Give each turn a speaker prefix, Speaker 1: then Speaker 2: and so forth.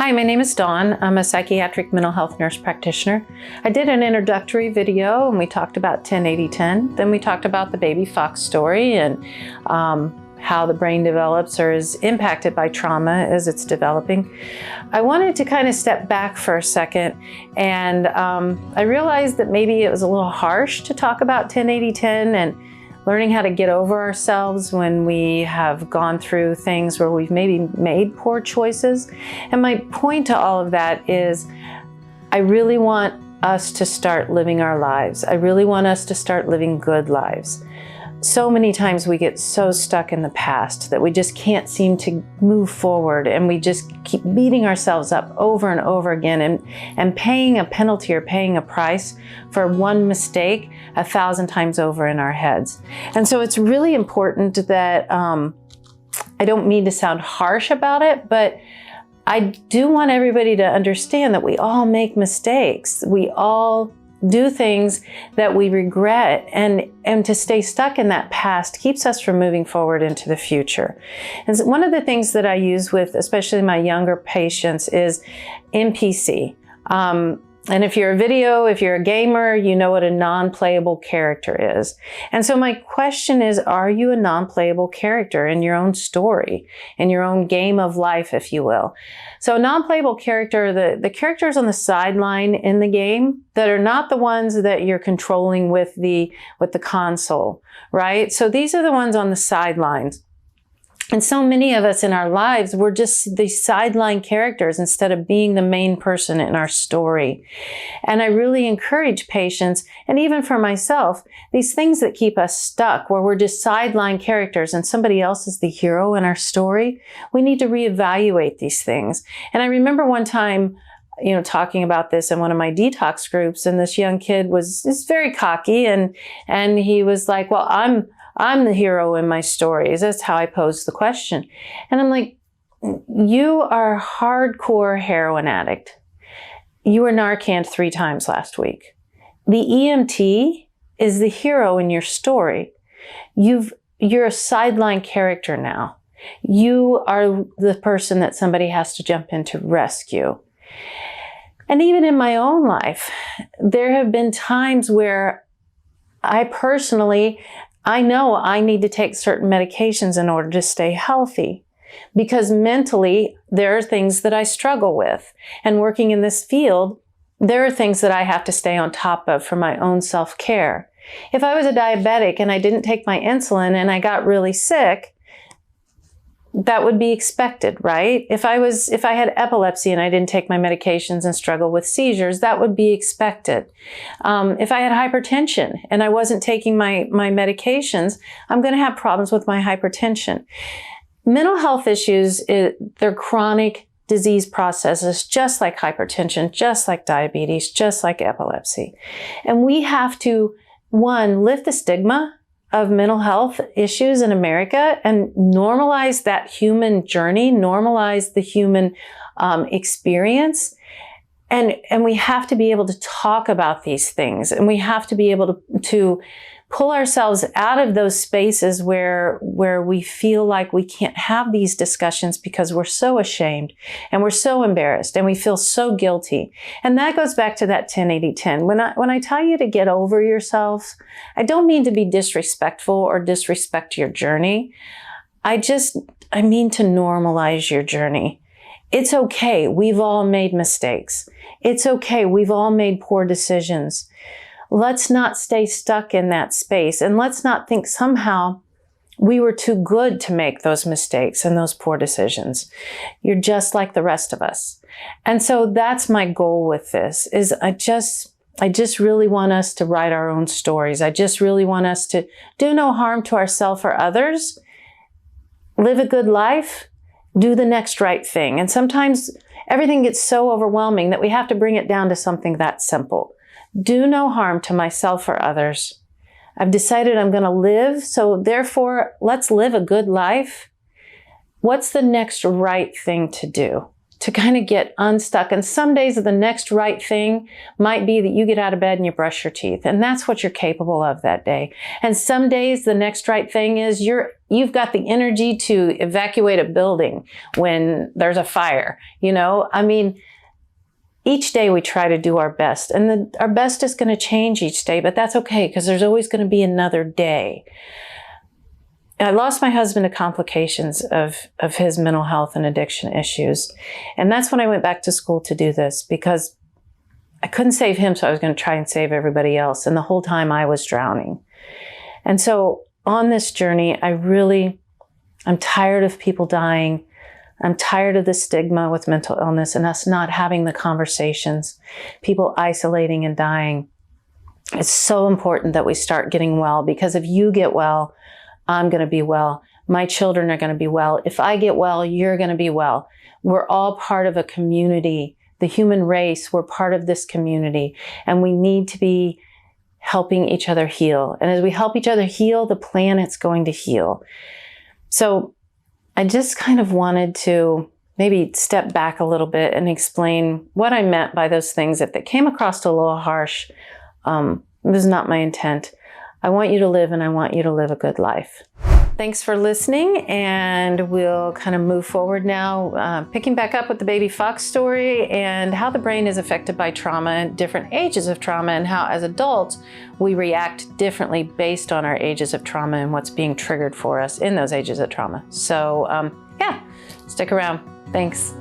Speaker 1: Hi, my name is Dawn. I'm a psychiatric mental health nurse practitioner. I did an introductory video and we talked about 10-80-10. Then we talked about the baby fox story and how the brain develops or is impacted by trauma as it's developing. I wanted to kind of step back for a second, and I realized that maybe it was a little harsh to talk about 10-80-10 and learning how to get over ourselves when we have gone through things where we've maybe made poor choices. And my point to all of that is I really want us to start living our lives. I really want us to start living good lives. So many times we get so stuck in the past that we just can't seem to move forward, and we just keep beating ourselves up over and over again and paying a penalty or paying a price for one mistake 1,000 times over in our heads. And so it's really important that, I don't mean to sound harsh about it, but I do want everybody to understand that we all make mistakes. We all do things that we regret, and to stay stuck in that past keeps us from moving forward into the future. And so one of the things that I use with especially my younger patients is NPC. And if you're a gamer, you know what a non-playable character is. And so my question is, are you a non-playable character in your own story, in your own game of life, if you will? So a non-playable character, the characters on the sideline in the game that are not the ones that you're controlling with the console, right? So these are the ones on the sidelines. And so many of us in our lives, we're just these sideline characters instead of being the main person in our story. And I really encourage patients, and even for myself, these things that keep us stuck, where we're just sideline characters and somebody else is the hero in our story, we need to reevaluate these things. And I remember one time, talking about this in one of my detox groups, and this young kid was just very cocky, and he was like, well, I'm the hero in my stories. That's how I posed the question. And I'm like, you are a hardcore heroin addict. You were Narcaned 3 times last week. The EMT is the hero in your story. You're a sideline character now. You are the person that somebody has to jump in to rescue. And even in my own life, there have been times where I know I need to take certain medications in order to stay healthy, because mentally there are things that I struggle with. And working in this field, there are things that I have to stay on top of for my own self-care. If I was a diabetic and I didn't take my insulin and I got really sick, that would be expected, right? If I had epilepsy and I didn't take my medications and struggle with seizures, that would be expected. If I had hypertension and I wasn't taking my medications, I'm going to have problems with my hypertension. Mental health issues, they're chronic disease processes, just like hypertension, just like diabetes, just like epilepsy. And we have to, one, lift the stigma of mental health issues in America and normalize that human journey, normalize the human experience. And we have to be able to talk about these things, and we have to be able to pull ourselves out of those spaces where we feel like we can't have these discussions because we're so ashamed and we're so embarrassed and we feel so guilty. And that goes back to that 10-80-10. When I tell you to get over yourself, I don't mean to be disrespectful or disrespect your journey. I mean to normalize your journey. It's okay. We've all made mistakes. It's okay. We've all made poor decisions. Let's not stay stuck in that space, and let's not think somehow we were too good to make those mistakes and those poor decisions. You're just like the rest of us. And so that's my goal with this, is I just really want us to write our own stories. I just really want us to do no harm to ourselves or others, live a good life, do the next right thing. And sometimes everything gets so overwhelming that we have to bring it down to something that simple. Do no harm to myself or others. I've decided I'm going to live, so therefore, let's live a good life. What's the next right thing to do? to kind of get unstuck. And some days the next right thing might be that you get out of bed and you brush your teeth. And that's what you're capable of that day. And some days the next right thing is you've got the energy to evacuate a building when there's a fire. You know, I mean, each day we try to do our best, and our best is going to change each day, but that's okay because there's always going to be another day. I lost my husband to complications of his mental health and addiction issues. And that's when I went back to school to do this, because I couldn't save him, so I was going to try and save everybody else. And the whole time I was drowning. And so on this journey, I'm tired of people dying. I'm tired of the stigma with mental illness and us not having the conversations, people isolating and dying. It's so important that we start getting well, because if you get well, I'm going to be well. My children are going to be well. If I get well, you're going to be well. We're all part of a community. The human race, we're part of this community, and we need to be helping each other heal. And as we help each other heal, the planet's going to heal. So I just kind of wanted to maybe step back a little bit and explain what I meant by those things. If they came across a little harsh, this is not my intent. I want you to live, and I want you to live a good life. Thanks for listening, and we'll kind of move forward now, picking back up with the baby fox story and how the brain is affected by trauma and different ages of trauma, and how as adults we react differently based on our ages of trauma and what's being triggered for us in those ages of trauma. So yeah, stick around. Thanks.